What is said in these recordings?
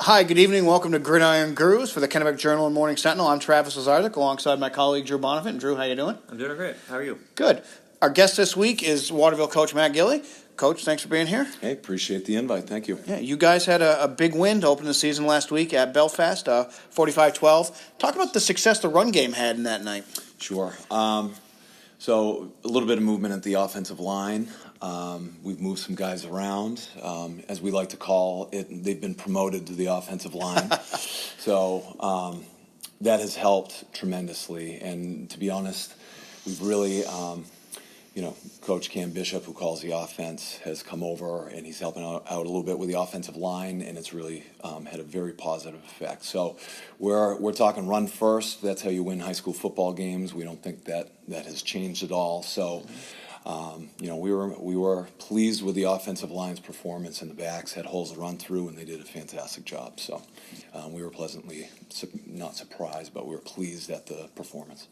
Hi, good evening. Welcome to Gridiron Gurus for the Kennebec Journal and Morning Sentinel. I'm Travis Lazarczyk alongside my colleague Drew Bonifant. Drew, how you doing? I'm doing great. How are you? Good. Our guest this week is Waterville coach Matt Gilley. Coach, thanks for being here. Hey, appreciate the invite. Thank you. Yeah, you guys had a big win to open the season last week at Belfast, 45-12. Talk about the success the run game had in that night. Sure. So a little bit of movement at the offensive line. We've moved some guys around. As we like to call it, they've been promoted to the offensive line. So that has helped tremendously. And to be honest, we've really, Coach Cam Bishop, who calls the offense, has come over and he's helping out a little bit with the offensive line, and it's really had a very positive effect. So we're talking run first. That's how you win high school football games. We don't think that has changed at all. So. We were pleased with the offensive line's performance, and the backs had holes to run through, and they did a fantastic job. So we were pleasantly not surprised, but we were pleased at the performance.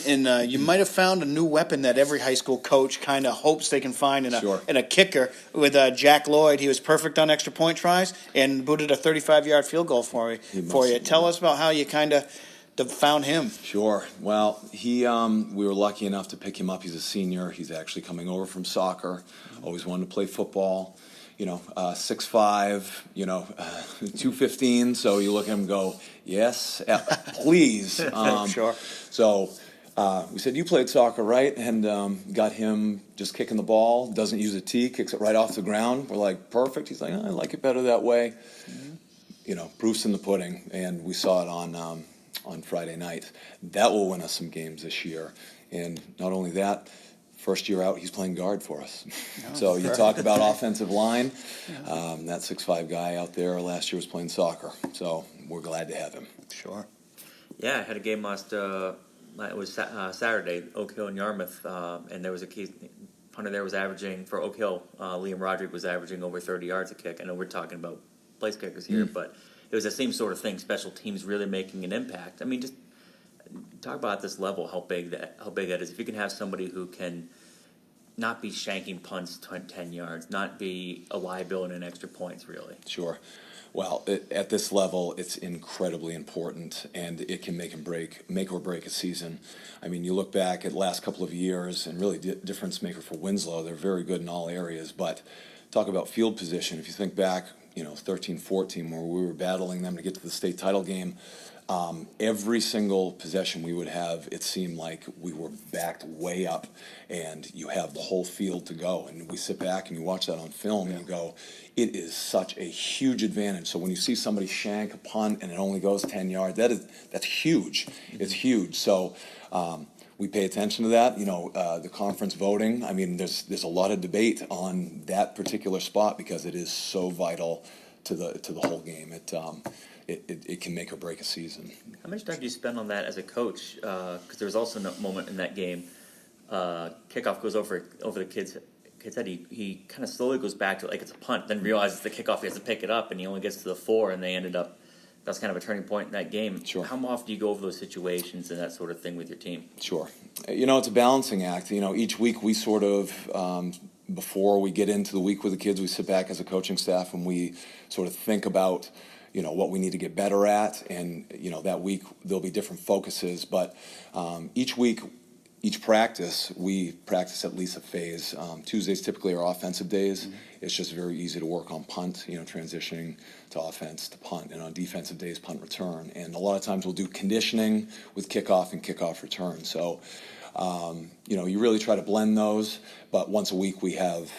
And you might have found a new weapon that every high school coach kind of hopes they can find in a kicker with Jack Lloyd. He was perfect on extra point tries and booted a 35-yard field goal for you. Tell us about how you kind of found him. Sure. Well, we were lucky enough to pick him up. He's a senior. He's actually coming over from soccer. Always wanted to play football. 6'5", 215. So you look at him and go, yes, please. Sure. So we said, you played soccer, right? And got him just kicking the ball. Doesn't use a tee. Kicks it right off the ground. We're like, perfect. He's like, I like it better that way. Mm-hmm. Proof's in the pudding. And we saw it on Friday night. That will win us some games this year. And not only that, first year out, he's playing guard for us. So you talk about offensive line. That 6'5" guy out there last year was playing soccer. So we're glad to have him. Sure. Yeah, I had a game it was Saturday, Oak Hill and Yarmouth, and there was a key punter there was averaging, for Oak Hill, Liam Roderick was averaging over 30 yards a kick. I know we're talking about place kickers here, but it was the same sort of thing, special teams really making an impact. I mean, just talk about this level, how big that is. If you can have somebody who can not be shanking punts 10 yards, not be a liability in extra points, really. Sure. Well, at this level, it's incredibly important, and it can make or break a season. I mean, you look back at the last couple of years, and really difference maker for Winslow. They're very good in all areas, but talk about field position. If you think back, 13-14, where we were battling them to get to the state title game, every single possession we would have, it seemed like we were backed way up, and you have the whole field to go. And we sit back and you watch that on film, and you go, it is such a huge advantage. So when you see somebody shank a punt and it only goes 10 yards, that's huge. It's huge. So we pay attention to that. The conference voting, I mean, there's a lot of debate on that particular spot because it is so vital to the whole game. It can make or break a season. How much time do you spend on that as a coach? Because there was also a moment in that game, kickoff goes over the kid's head. He kind of slowly goes back to it like it's a punt, then realizes the kickoff, he has to pick it up, and he only gets to the 4, and they ended up. That's kind of a turning point in that game. Sure. How often do you go over those situations and that sort of thing with your team? Sure. It's a balancing act. Each week we sort of, before we get into the week with the kids, we sit back as a coaching staff and we sort of think about, what we need to get better at. And, that week there'll be different focuses. But each week, each practice, we practice at least a phase. Tuesdays typically are offensive days. Mm-hmm. It's just very easy to work on punt, transitioning to offense to punt. And on defensive days, punt return. And a lot of times we'll do conditioning with kickoff and kickoff return. So, you really try to blend those. But once a week we have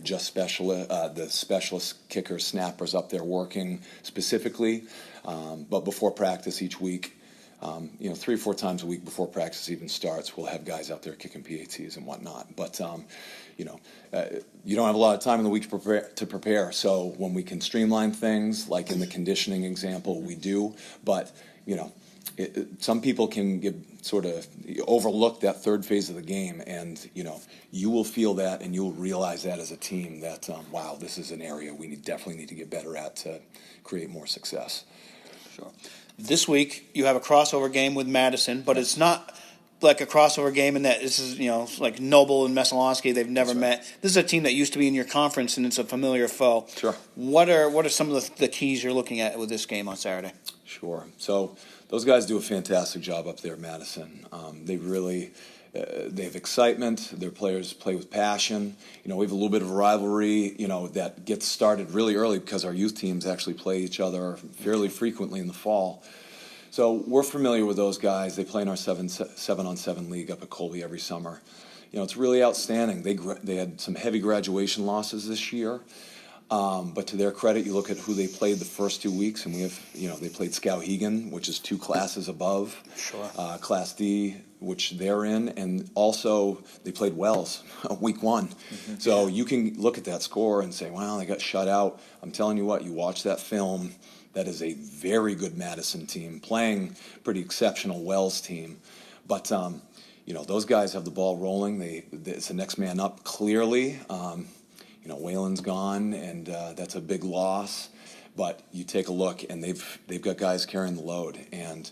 just the specialist kickers, snappers up there working specifically. But before practice each week, 3 or 4 times a week before practice even starts, we'll have guys out there kicking PATs and whatnot. But, you don't have a lot of time in the week to prepare. So when we can streamline things, like in the conditioning example, we do. But, some people can overlook that third phase of the game, and you will feel that, and you will realize that as a team that wow, this is an area we definitely need to get better at to create more success. Sure. This week you have a crossover game with Madison, but it's not like a crossover game in that this is, like Noble and Mesalonsky, they've never met. This is a team that used to be in your conference, and it's a familiar foe. Sure. What are some of the keys you're looking at with this game on Saturday? Sure. So those guys do a fantastic job up there at Madison. They really they have excitement. Their players play with passion. We have a little bit of a rivalry, that gets started really early because our youth teams actually play each other fairly frequently in the fall. So we're familiar with those guys. They play in our 7-on-7 league up at Colby every summer. It's really outstanding. They had some heavy graduation losses this year. But to their credit, you look at who they played the first 2 weeks, and we have, they played Skowhegan, which is 2 classes above. Sure. Class D, which they're in, and also they played Wells week 1. Mm-hmm. So you can look at that score and say, well, they got shut out. I'm telling you what, you watch that film, that is a very good Madison team playing pretty exceptional Wells team. But, those guys have the ball rolling. It's the next man up clearly. Whalen's gone, and that's a big loss. But you take a look, and they've got guys carrying the load. And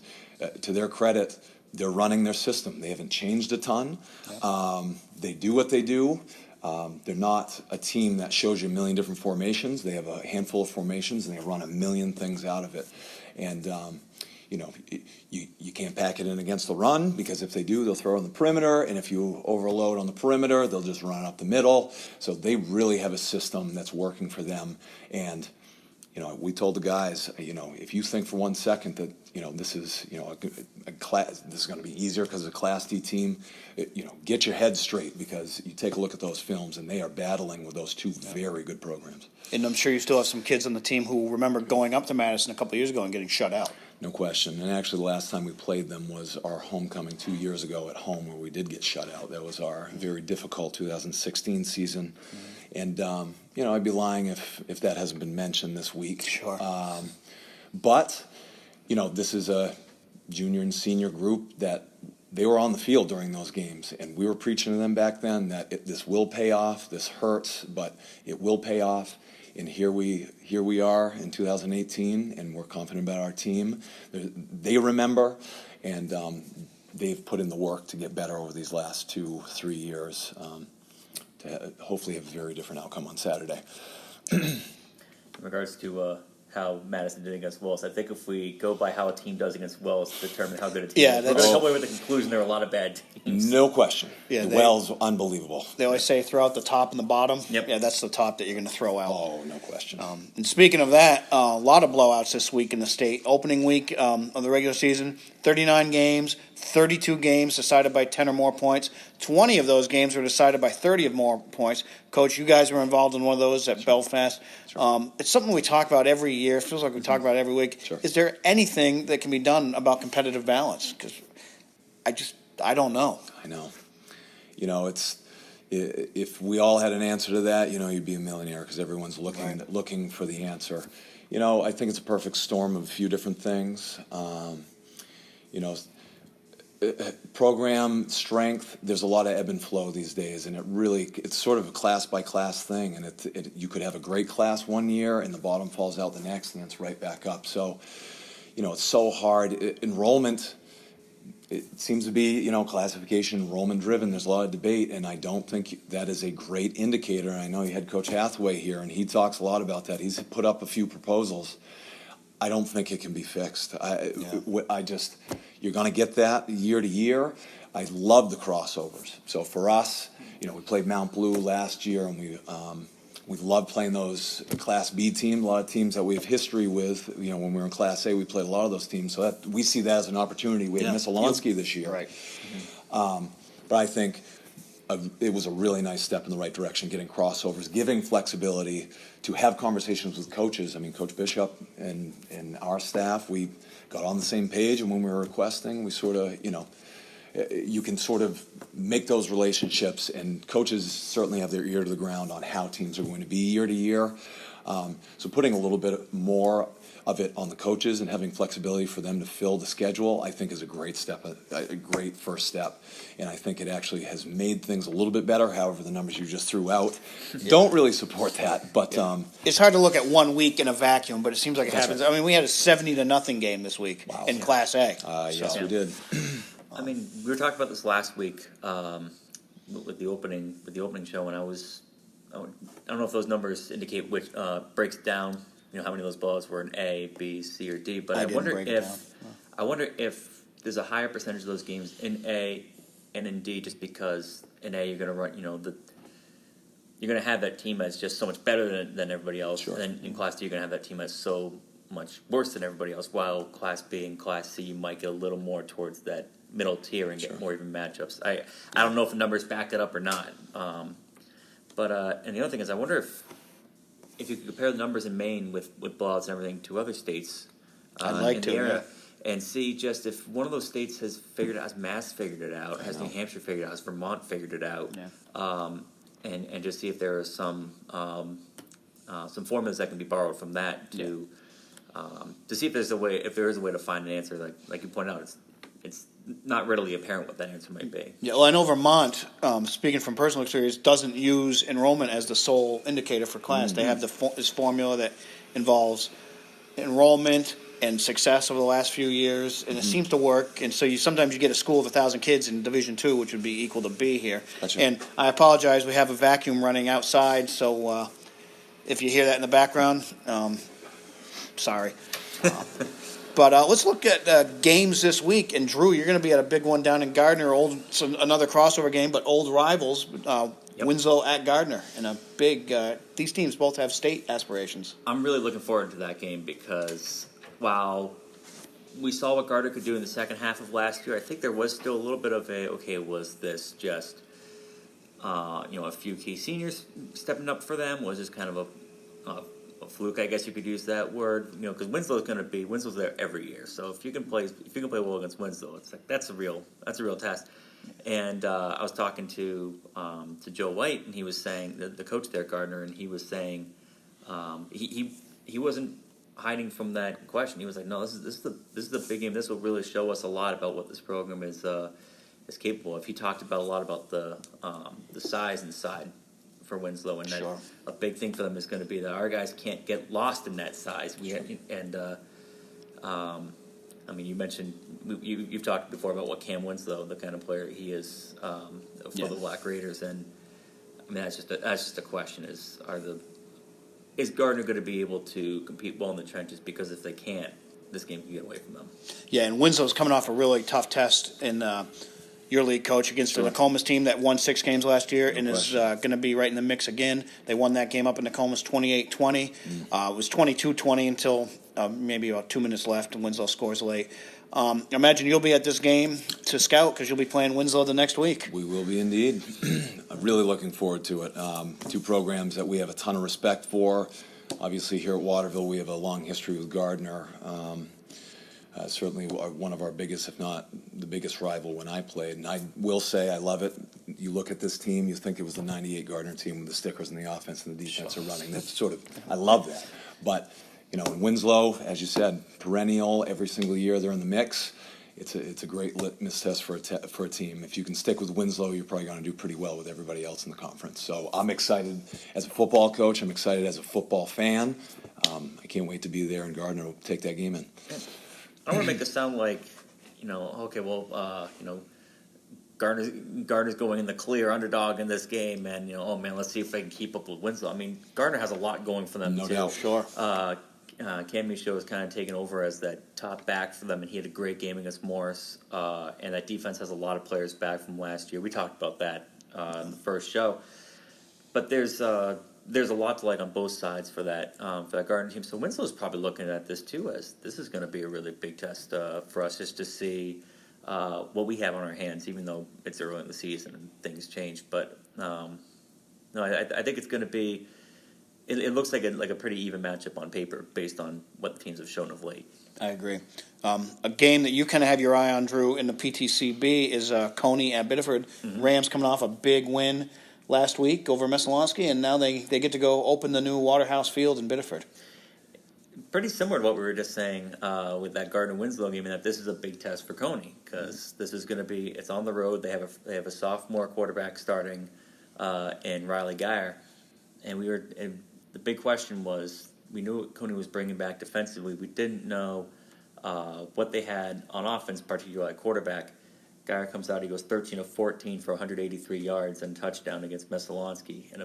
to their credit, they're running their system. They haven't changed a ton. They do what they do. They're not a team that shows you a million different formations. They have a handful of formations, and they run a million things out of it. And you can't pack it in against the run, because if they do, they'll throw on the perimeter, and if you overload on the perimeter, they'll just run up the middle. So they really have a system that's working for them. And we told the guys, if you think for 1 second that this is a class, this is going to be easier because it's a Class D team, get your head straight, because you take a look at those films, and they are battling with those 2 very good programs. And I'm sure you still have some kids on the team who remember going up to Madison a couple of years ago and getting shut out. No question. And actually, the last time we played them was our homecoming 2 years ago at home, where we did get shut out. That was our very difficult 2016 season. Mm-hmm. And, I'd be lying if that hasn't been mentioned this week. Sure. But, this is a junior and senior group that they were on the field during those games. And we were preaching to them back then that this will pay off. This hurts, but it will pay off. And here we are in 2018, and we're confident about our team. They remember, and they've put in the work to get better over these last 2-3 years to hopefully have a very different outcome on Saturday. In regards to how Madison did against Wells, I think if we go by how a team does against Wells to determine how good a team is, we're going to come away with the conclusion there are a lot of bad teams. No question. Yeah, Wells, unbelievable. They always say throw out the top and the bottom. Yep. Yeah, that's the top that you're going to throw out. Oh, no question. And speaking of that, a lot of blowouts this week in the state. Opening week of the regular season, 39 games, 32 games decided by 10 or more points. 20 of those games were decided by 30 or more points. Coach, you guys were involved in one of those at Belfast. Sure. It's something we talk about every year. It feels like we talk about it every week. Sure. Is there anything that can be done about competitive balance? Because I don't know. I know. If we all had an answer to that, you'd be a millionaire, because everyone's looking for the answer. I think it's a perfect storm of a few different things. Program strength, there's a lot of ebb and flow these days, and it's sort of a class by class thing, and you could have a great class one year and the bottom falls out the next, and it's right back up. So it's so hard. Enrollment, it seems to be classification enrollment driven. There's a lot of debate, and I don't think that is a great indicator. And I know you had Coach Hathaway here, and he talks a lot about that. He's put up a few proposals. I don't think it can be fixed. You're going to get that year to year. I love the crossovers. So for us, we played Mount Blue last year, and we love playing those Class B teams. A lot of teams that we have history with. When we were in Class A, we played a lot of those teams. So we see that as an opportunity. We had Miss Alonsky this year. Right. Mm-hmm. But I think it was a really nice step in the right direction, getting crossovers, giving flexibility to have conversations with coaches. I mean, Coach Bishop and our staff, we got on the same page, and when we were requesting, we sort of, you can sort of make those relationships, and coaches certainly have their ear to the ground on how teams are going to be year to year. So putting a little bit more of it on the coaches and having flexibility for them to fill the schedule, I think is a great step, a great first step. And I think it actually has made things a little bit better. However, the numbers you just threw out don't really support that. But it's hard to look at 1 week in a vacuum, but it seems like it happens. Right. I mean, we had a 70-0 game this week in Class A. Yes, we did. I mean, we were talking about this last week with the opening show, and I don't know if those numbers indicate which breaks down, how many of those balls were in A, B, C, or D. But I wonder if there's a higher percentage of those games in A and in D, just because in A you're going to run, you're going to have that team that's just so much better than everybody else, Sure. and then in Class D you're going to have that team that's so much worse than everybody else. While Class B and Class C you might get a little more towards that middle tier and get more even matchups. I don't know if the numbers back it up or not. But and the other thing is, I wonder if you could compare the numbers in Maine with blowouts and everything to other states I'd like in to, the area, yeah. and see just if one of those states has figured out, has Mass figured it out, has New Hampshire figured it out, has Vermont figured it out, and just see if there are some formulas that can be borrowed from that to see if there is a way to find an answer. Like you pointed out, it's not readily apparent what that answer might be. Yeah, well, I know Vermont, speaking from personal experience, doesn't use enrollment as the sole indicator for class. They have this formula that involves enrollment and success over the last few years, and it seems to work. And so sometimes you get a school of 1,000 kids in Division II, which would be equal to B here. Gotcha. And I apologize, we have a vacuum running outside, so if you hear that in the background, sorry. But let's look at games this week. And Drew, you're going to be at a big one down in Gardner. Another crossover game, but old rivals. Winslow at Gardner, and a big. These teams both have state aspirations. I'm really looking forward to that game because while we saw what Gardner could do in the second half of last year, I think there was still a little bit of was this just a few key seniors stepping up for them? Was this kind of a fluke, I guess you could use that word, because Winslow's there every year. So if you can play well against Winslow, it's like that's a real test. And I was talking to Joe White, and he was saying the coach there at Gardner, and he was saying he wasn't hiding from that question. He was like, no, this is the big game. This will really show us a lot about what this program is capable of. He talked about a lot about the size inside for Winslow, and that a big thing for them is going to be that our guys can't get lost in that size. I mean, you mentioned you've talked before about what Cam Winslow, the kind of player he is for the Black Raiders, and I mean that's just a question: is Gardner going to be able to compete well in the trenches? Because if they can't, this game can get away from them. Yeah, and Winslow's coming off a really tough test in your league, coach, against the Nokomis team that won 6 games last year and is going to be right in the mix again. They won that game up in Nokomis 28-20. It was 22-20 until maybe about 2 minutes left, and Winslow scores late. I imagine you'll be at this game to scout because you'll be playing Winslow the next week. We will be indeed. I'm really looking forward to it. 2 programs that we have a ton of respect for. Obviously, here at Waterville, we have a long history with Gardner. Certainly one of our biggest, if not the biggest rival when I played. And I will say I love it. You look at this team, you think it was the 98 Gardner team with the stickers and the offense and the defense are running. That's I love that. But, in Winslow, as you said, perennial, every single year they're in the mix. It's a great litmus test for a team. If you can stick with Winslow, you're probably going to do pretty well with everybody else in the conference. So I'm excited as a football coach. I'm excited as a football fan. I can't wait to be there in Gardner to take that game in. I don't want to make this sound like, Gardner's going in the clear underdog in this game, and let's see if they can keep up with Winslow. I mean, Gardner has a lot going for them. No too. doubt, sure. Cam Michaud was kind of taken over as that top back for them, and he had a great game against Morris. And that defense has a lot of players back from last year. We talked about that in the first show. But there's a lot to like on both sides for that Gardner team. So Winslow's probably looking at this too as this is going to be a really big test for us just to see what we have on our hands, even though it's early in the season and things change. But I think it's going to be. It looks like a pretty even matchup on paper based on what the teams have shown of late. I agree. A game that you kind of have your eye on, Drew, in the PTCB is Coney at Biddeford. Mm-hmm. Rams coming off a big win last week over Messalonskee, and now they get to go open the new Waterhouse Field in Biddeford. Pretty similar to what we were just saying with that Gardner-Winslow game, and that this is a big test for Coney because this is going to be it's on the road. They have a sophomore quarterback starting in Riley Geyer, and the big question was we knew what Coney was bringing back defensively. We didn't know what they had on offense, particularly at quarterback. Guy comes out, he goes 13 of 14 for 183 yards and touchdown against Messalonsky, and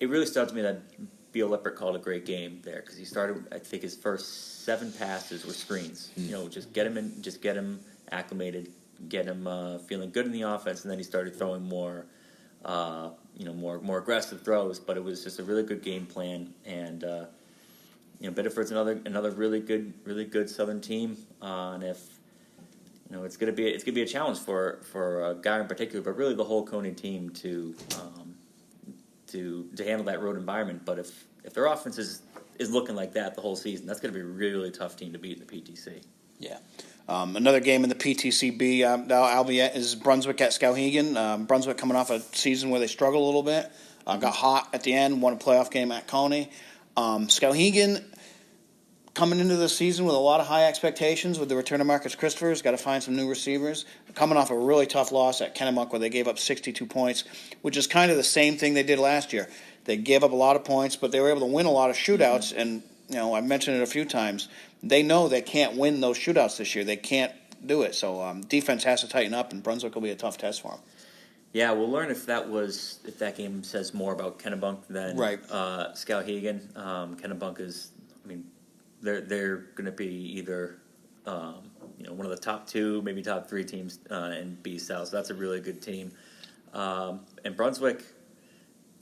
it really stood out to me that Beal Lippert called a great game there because he started, I think, his first 7 passes were screens. Just get him acclimated, get him feeling good in the offense, and then he started throwing more more aggressive throws. But it was just a really good game plan, and Biddeford's another really good Southern team, and if it's gonna be a challenge for Guy in particular, but really the whole Coney team to handle that road environment. But if their offense is looking like that the whole season, that's gonna be a really tough team to beat in the PTC. Yeah. Another game in the PTCB now, albeit, is Brunswick at Skowhegan. Brunswick coming off a season where they struggled a little bit. Got hot at the end, won a playoff game at Coney. Skowhegan coming into the season with a lot of high expectations with the return of Marcus Christopher's. Got to find some new receivers. Coming off a really tough loss at Kennebunk where they gave up 62 points, which is kind of the same thing they did last year. They gave up a lot of points, but they were able to win a lot of shootouts. And, I mentioned it a few times. They know they can't win those shootouts this year. They can't do it. So defense has to tighten up, and Brunswick will be a tough test for them. Yeah, we'll learn if that game says more about Kennebunk than Skowhegan. Kennebunk is, they're going to be either one of the top 2, maybe top 3 teams in B South. So that's a really good team. And Brunswick,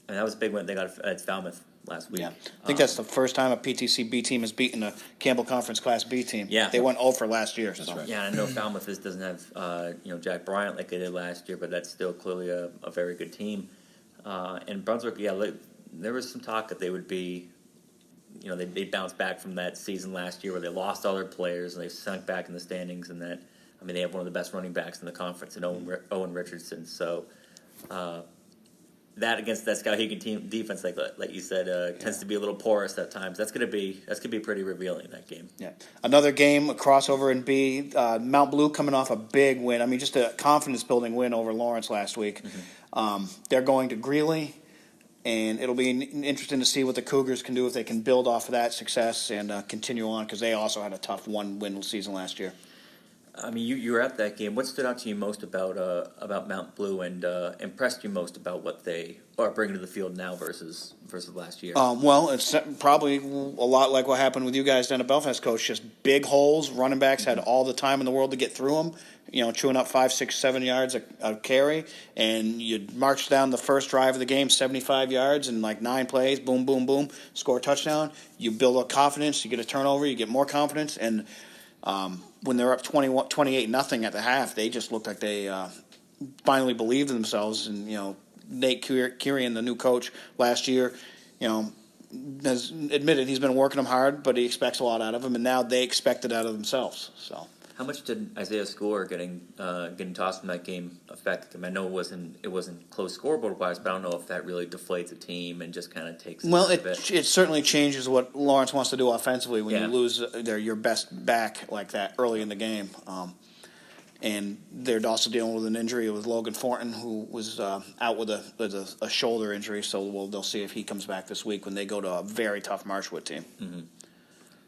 that was a big win they got at Falmouth last week. Yeah, I think that's the first time a PTC B team has beaten a Campbell Conference Class B team. Yeah, they went 0 for last year. That's right. Yeah, I know Falmouth doesn't have Jack Bryant like they did last year, but that's still clearly a very good team. And Brunswick, there was some talk that they would be, they bounced back from that season last year where they lost all their players and they sunk back in the standings, and that they have one of the best running backs in the conference in Owen Richardson. So. That against that Skowhegan team defense, like you said, tends to be a little porous at times. That's gonna be pretty revealing, that game. Yeah, another game, a crossover in B. Mount Blue coming off a big win. Just a confidence building win over Lawrence last week. Mm-hmm. They're going to Greeley, and it'll be interesting to see what the Cougars can do if they can build off of that success and continue on, because they also had a tough 1-win season last year. You were at that game. What stood out to you most about Mount Blue, and impressed you most about what they are bringing to the field now versus last year? Well, it's probably a lot like what happened with you guys down at Belfast, Coach. Just big holes. Running backs had all the time in the world to get through them. Chewing up 5, 6, 7 yards a carry, and you march down the first drive of the game, 75 yards and 9 plays. Boom, boom, boom. Score a touchdown. You build up confidence. You get a turnover. You get more confidence, and when they're up 28-0 at the half, they just looked like they finally believed in themselves. And Nate Kirian, the new coach last year, has admitted he's been working them hard, but he expects a lot out of them, and now they expect it out of themselves. So. How much did Isaiah Score getting tossed in that game affect him? I know it wasn't close scoreboard wise, but I don't know if that really deflates a team and just kind of takes. Well, it certainly changes what Lawrence wants to do offensively when you lose your best back like that early in the game. And they're also dealing with an injury with Logan Thornton, who was out with a shoulder injury. So they'll see if he comes back this week when they go to a very tough Marshwood team. Mm-hmm.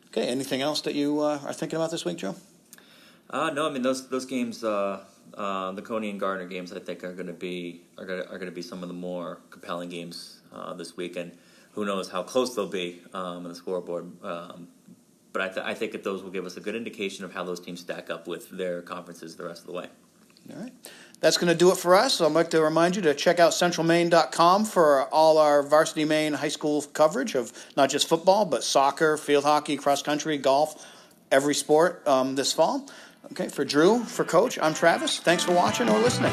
Okay, anything else that you are thinking about this week, Joe? No, those games, the Coney and Gardner games, I think are going to be some of the more compelling games this weekend. Who knows how close they'll be on the scoreboard? But I think that those will give us a good indication of how those teams stack up with their conferences the rest of the way. All right. That's going to do it for us. So I'd like to remind you to check out centralmaine.com for all our Varsity Maine high school coverage of not just football, but soccer, field hockey, cross country, golf, every sport this fall. Okay, for Drew, for Coach, I'm Travis. Thanks for watching or listening.